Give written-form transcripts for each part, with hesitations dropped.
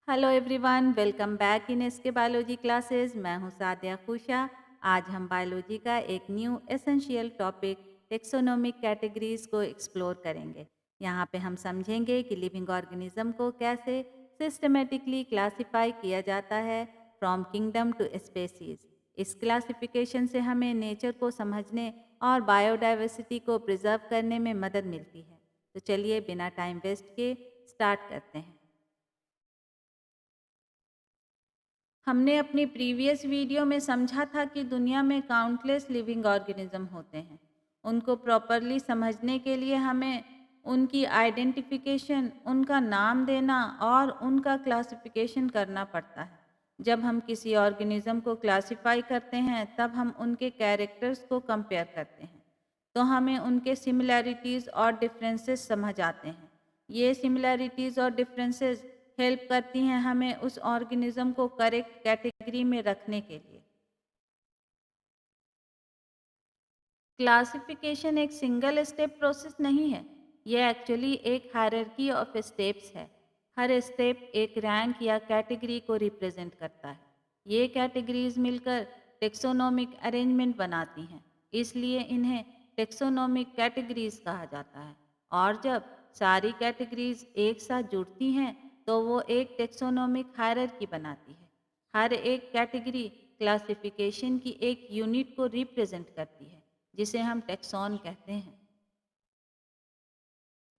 Hello everyone, welcome back in SK biology classes. मैं हूं सादिया खुशा। आज हम बायोलॉजी का एक new essential topic taxonomic categories को एक्सप्लोर करेंगे। यहाँ पे हम समझेंगे कि लिविंग ऑर्गेनिज्म को कैसे सिस्टमेटिकली क्लासिफाई किया जाता है फ्रॉम किंगडम टू स्पेसीज। इस क्लासिफिकेशन से हमें नेचर को समझने और बायोडाइवर्सिटी को प्रिजर्व करने में मदद मिलती है। तो चलिए बिना टाइम वेस्ट के स्टार्ट करते हैं। हमने अपनी प्रीवियस वीडियो में समझा था कि दुनिया में काउंटलेस लिविंग ऑर्गेनिज्म होते हैं। उनको प्रॉपरली समझने के लिए हमें उनकी आइडेंटिफिकेशन, उनका नाम देना और उनका क्लासिफिकेशन करना पड़ता है। जब हम किसी ऑर्गेनिज्म को क्लासिफाई करते हैं तब हम उनके कैरेक्टर्स को कंपेयर करते हैं, तो हमें उनके सिमिलैरिटीज़ और डिफरेंसेस समझ आते हैं। ये सिमिलैरिटीज़ और डिफरेंसेस हेल्प करती हैं हमें उस ऑर्गेनिज्म को करेक्ट कैटेगरी में रखने के लिए। क्लासिफिकेशन एक सिंगल स्टेप प्रोसेस नहीं है, ये एक्चुअली एक हायरार्की ऑफ स्टेप्स है। हर स्टेप एक रैंक या कैटेगरी को रिप्रेजेंट करता है। ये कैटेगरीज मिलकर टेक्सोनोमिक अरेंजमेंट बनाती हैं, इसलिए इन्हें टेक्सोनोमिक कैटेगरीज कहा जाता है। और जब सारी कैटेगरीज एक साथ जुड़ती हैं तो वो एक टेक्सोनोमिक हायरार्की बनाती है। हर एक कैटेगरी क्लासिफिकेशन की एक यूनिट को रिप्रेजेंट करती है, जिसे हम टैक्सॉन कहते हैं।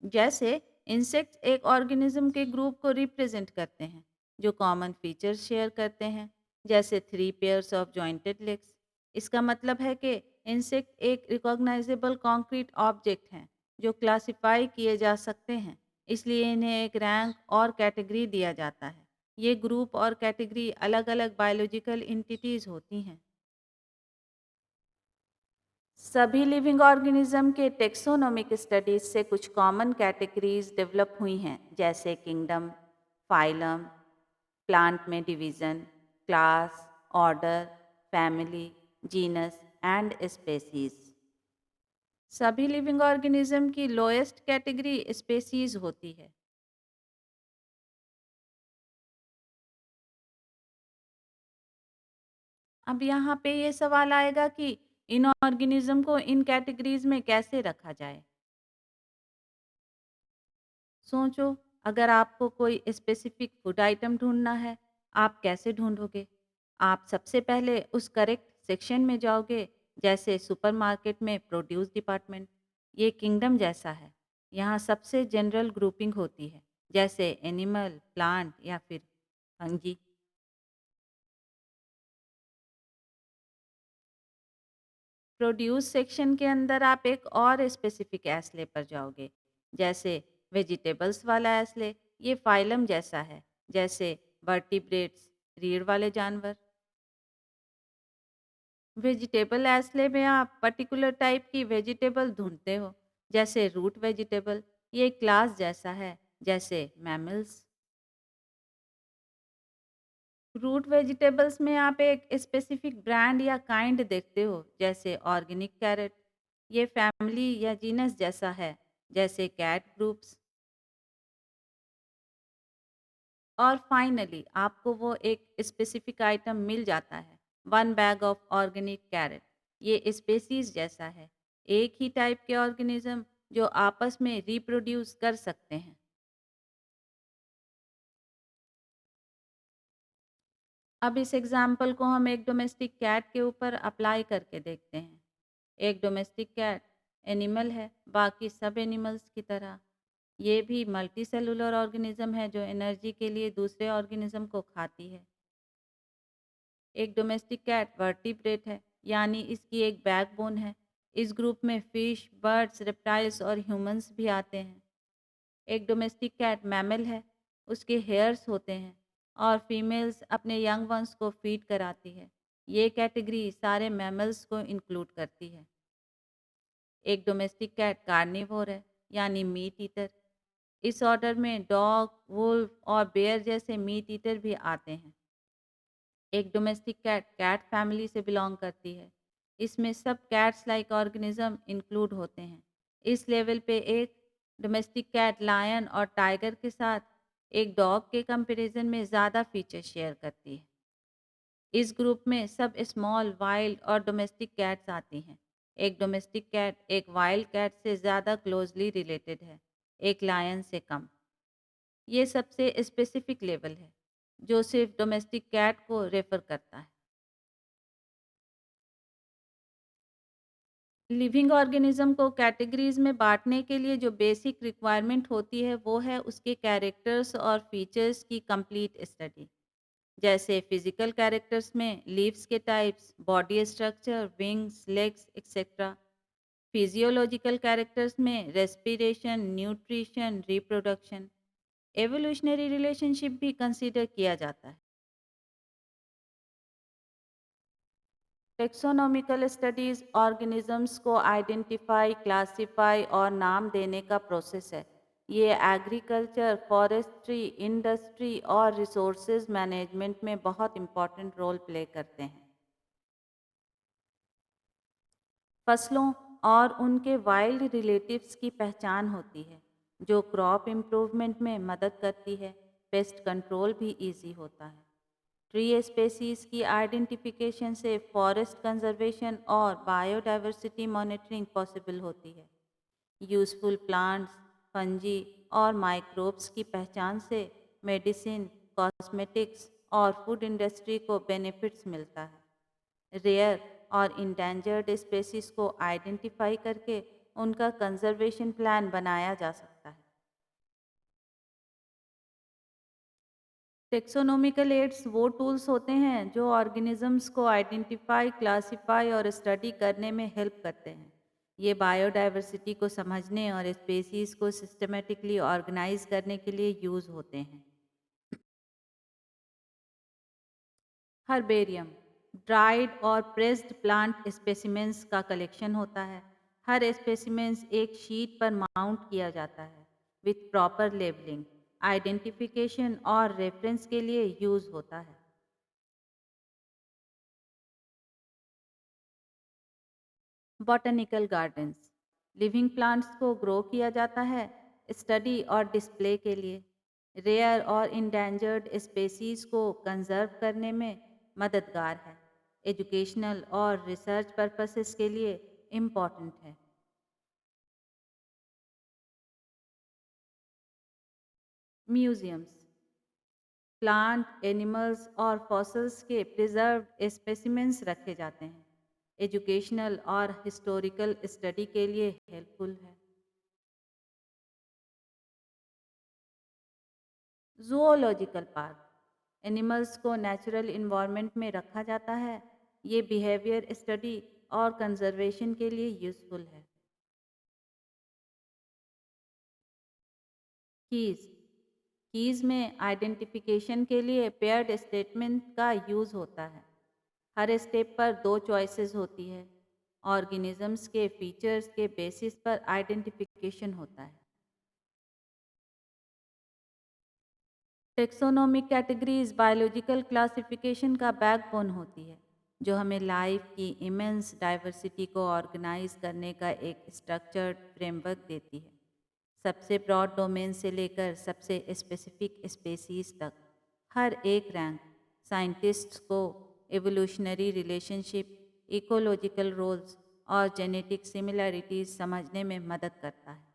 जैसे इंसेक्ट्स एक ऑर्गेनिज्म के ग्रुप को रिप्रेजेंट करते हैं जो कॉमन फीचर्स शेयर करते हैं, जैसे three pairs of jointed legs. इसका मतलब है कि इंसेक्ट एक रिकॉग्नाइजेबल कॉन्क्रीट ऑब्जेक्ट हैं जो क्लासिफाई किए जा सकते हैं, इसलिए इन्हें एक रैंक और कैटेगरी दिया जाता है। ये ग्रुप और कैटेगरी अलग अलग बायोलॉजिकल इंटिटीज होती हैं। सभी लिविंग ऑर्गेनिज्म के टेक्सोनोमिक स्टडीज से कुछ कॉमन कैटेगरीज डेवलप हुई हैं, जैसे किंगडम, फाइलम, प्लांट में division, class, order, family, genus and species. सभी लिविंग ऑर्गेनिज्म की लोएस्ट कैटेगरी स्पेसीज होती है। अब यहाँ पे ये सवाल आएगा कि इन ऑर्गेनिज्म को इन कैटेगरीज में कैसे रखा जाए। सोचो, अगर आपको कोई स्पेसिफिक फूड आइटम ढूँढना है, आप कैसे ढूँढोगे? आप सबसे पहले उस करेक्ट सेक्शन में जाओगे, जैसे सुपरमार्केट में प्रोड्यूस डिपार्टमेंट। ये किंगडम जैसा है। यहाँ सबसे जनरल ग्रुपिंग होती है, जैसे एनिमल, प्लांट या फिर फंगी। प्रोड्यूस सेक्शन के अंदर आप एक और स्पेसिफिक एस्ले पर जाओगे, जैसे वेजिटेबल्स वाला एस्ले। ये फाइलम जैसा है, जैसे वर्टिब्रेट्स, रीढ़ वाले जानवर। वेजिटेबल एस्ले में आप पर्टिकुलर टाइप की वेजिटेबल ढूंढते हो, जैसे रूट वेजिटेबल। ये क्लास जैसा है, जैसे मैमल्स। रूट वेजिटेबल्स में आप एक स्पेसिफिक ब्रांड या काइंड देखते हो, जैसे ऑर्गेनिक कैरेट। ये फैमिली या जीनस जैसा है, जैसे कैट ग्रुप्स। और फाइनली आपको वो एक स्पेसिफिक आइटम मिल जाता है, one bag of organic carrot. ये स्पेसीज जैसा है, एक ही टाइप के ऑर्गेनिज्म जो आपस में रिप्रोड्यूस कर सकते हैं। अब इस एग्जाम्पल को हम एक डोमेस्टिक कैट के ऊपर अप्लाई करके देखते हैं। एक डोमेस्टिक कैट एनिमल है, बाकी सब एनिमल्स की तरह। ये भी मल्टी सेलुलर ऑर्गेनिज्म है जो एनर्जी के लिए दूसरे ऑर्गेनिज्म को खाती है। एक डोमेस्टिक कैट वर्टिब्रेट है, यानी इसकी एक बैकबोन है। इस ग्रुप में फिश, बर्ड्स, रेप्टाइल्स और ह्यूमंस भी आते हैं। एक डोमेस्टिक कैट मैमल है, उसके हेयर्स होते हैं और फीमेल्स अपने यंग वंस को फीड कराती है। ये कैटेगरी सारे मैमल्स को इंक्लूड करती है। एक डोमेस्टिक कैट कार्निवोर है, यानी मीट ईटर। इस ऑर्डर में डॉग, वुल्फ और बेयर जैसे मीट ईटर भी आते हैं। एक डोमेस्टिक कैट कैट फैमिली से बिलोंग करती है। इसमें सब कैट्स लाइक ऑर्गेनिज्म इंक्लूड होते हैं। इस लेवल पे एक डोमेस्टिक कैट लायन और टाइगर के साथ एक डॉग के कंपैरिजन में ज़्यादा फीचर शेयर करती है। इस ग्रुप में सब स्मॉल, वाइल्ड और डोमेस्टिक कैट्स आती हैं। एक डोमेस्टिक कैट एक वाइल्ड कैट से ज़्यादा क्लोजली रिलेटेड है, एक लायन से कम। ये सबसे स्पेसिफिक लेवल है, जो सिर्फ डोमेस्टिक कैट को रेफर करता है। लिविंग ऑर्गेनिज्म को कैटेगरीज में बांटने के लिए जो बेसिक रिक्वायरमेंट होती है वो है उसके कैरेक्टर्स और फीचर्स की कंप्लीट स्टडी। जैसे फिजिकल कैरेक्टर्स में लीव्स के types, body structure, wings, legs etcetera. Physiological characters में respiration, nutrition, reproduction. Evolutionary relationship भी कंसीडर किया जाता है। टेक्सोनोमिकल स्टडीज ऑर्गेनिजम्स को आइडेंटिफाई, क्लासिफाई और नाम देने का प्रोसेस है। ये एग्रीकल्चर, फॉरेस्ट्री, इंडस्ट्री और रिसोर्सेज मैनेजमेंट में बहुत इंपॉर्टेंट रोल प्ले करते हैं। फसलों और उनके वाइल्ड रिलेटिव्स की पहचान होती है, जो क्रॉप इम्प्रूवमेंट में मदद करती है। पेस्ट कंट्रोल भी इजी होता है। ट्री स्पेसीज की आइडेंटिफिकेशन से फॉरेस्ट कंजर्वेशन और बायोडायवर्सिटी मॉनिटरिंग पॉसिबल होती है। यूजफुल प्लांट्स, फंजी और माइक्रोब्स की पहचान से मेडिसिन, कॉस्मेटिक्स और फूड इंडस्ट्री को बेनिफिट्स मिलता है। रेयर और इंडेंजर्ड स्पेसीज को आइडेंटिफाई करके उनका कंजर्वेशन प्लान बनाया जा सकता है। टेक्सोनोमिकल एड्स वो टूल्स होते हैं जो ऑर्गेनिजम्स को आइडेंटिफाई, क्लासिफाई और स्टडी करने में हेल्प करते हैं। ये बायोडायवर्सिटी को समझने और स्पेसीज को सिस्टमेटिकली ऑर्गेनाइज करने के लिए यूज होते हैं। हर्बेरियम ड्राइड और प्रेस्ड प्लांट स्पेसिमेंस का कलेक्शन होता है। हर स्पेसिमेंस एक शीट पर माउंट किया जाता है विथ प्रॉपर लेबलिंग, आइडेंटिफिकेशन और रेफरेंस के लिए यूज होता है। बॉटनिकल गार्डन्स लिविंग प्लांट्स को ग्रो किया जाता है स्टडी और डिस्प्ले के लिए। रेयर और इंडेंजर्ड स्पेसीज को कंजर्व करने में मददगार है। एजुकेशनल और रिसर्च पर्पसेस के लिए इम्पॉर्टेंट है। म्यूजियम्स प्लांट, एनिमल्स और फॉसल्स के प्रिजर्व्ड स्पेसिमेंस रखे जाते हैं। एजुकेशनल और हिस्टोरिकल स्टडी के लिए हेल्पफुल है। ज़ूओलॉजिकल पार्क एनिमल्स को नेचुरल इन्वायरमेंट में रखा जाता है। ये बिहेवियर स्टडी और कंजर्वेशन के लिए यूज़फुल है। कीज़ कीज़ में आइडेंटिफिकेशन के लिए पेयर्ड स्टेटमेंट का यूज़ होता है। हर स्टेप पर दो चॉइसेस होती है। ऑर्गेनिजम्स के फीचर्स के बेसिस पर आइडेंटिफिकेशन होता है। टेक्सोनोमिक कैटेगरीज बायोलॉजिकल क्लासिफिकेशन का बैकबोन होती है, जो हमें लाइफ की इमेंस डाइवर्सिटी को ऑर्गेनाइज करने का एक स्ट्रक्चर्ड फ्रेमवर्क देती है। सबसे ब्रॉड डोमेन से लेकर सबसे स्पेसिफिक स्पेसीज तक हर एक रैंक साइंटिस्ट्स को एवोल्यूशनरी रिलेशनशिप, इकोलॉजिकल रोल्स और जेनेटिक सिमिलैरिटीज समझने में मदद करता है।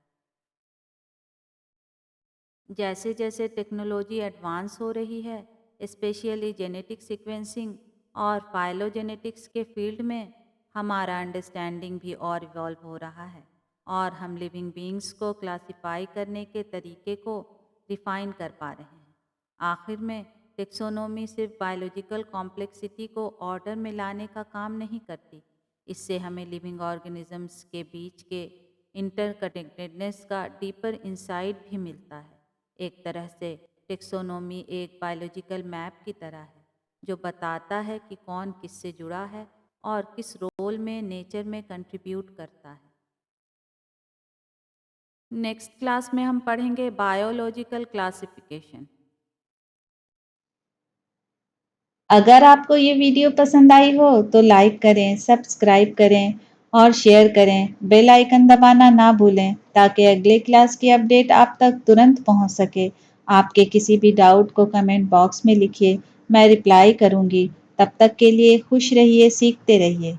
जैसे जैसे टेक्नोलॉजी एडवांस हो रही है, स्पेशली जेनेटिक सीक्वेंसिंग और फाइलोजेनेटिक्स के फील्ड में, हमारा अंडरस्टैंडिंग भी और इवॉल्व हो रहा है और हम लिविंग बीइंग्स को क्लासिफाई करने के तरीके को रिफाइन कर पा रहे हैं। आखिर में टेक्सोनोमी सिर्फ बायोलॉजिकल कॉम्प्लेक्सिटी को ऑर्डर में लाने का काम नहीं करती, इससे हमें लिविंग ऑर्गेनिजम्स के बीच के इंटरकनेक्टेडनेस का डीपर इंसाइट भी मिलता है। एक तरह से टेक्सोनोमी एक बायोलॉजिकल मैप की तरह है, जो बताता है कि कौन किससे जुड़ा है और किस रोल में नेचर में कंट्रीब्यूट करता है। नेक्स्ट क्लास में हम पढ़ेंगे बायोलॉजिकल क्लासिफिकेशन। अगर आपको ये वीडियो पसंद आई हो तो लाइक करें, सब्सक्राइब करें और शेयर करें। बेल आइकन दबाना ना भूलें ताकि अगले क्लास की अपडेट आप तक तुरंत पहुंच सके। आपके किसी भी डाउट को कमेंट बॉक्स में लिखिए, मैं रिप्लाई करूंगी। तब तक के लिए खुश रहिए, सीखते रहिए।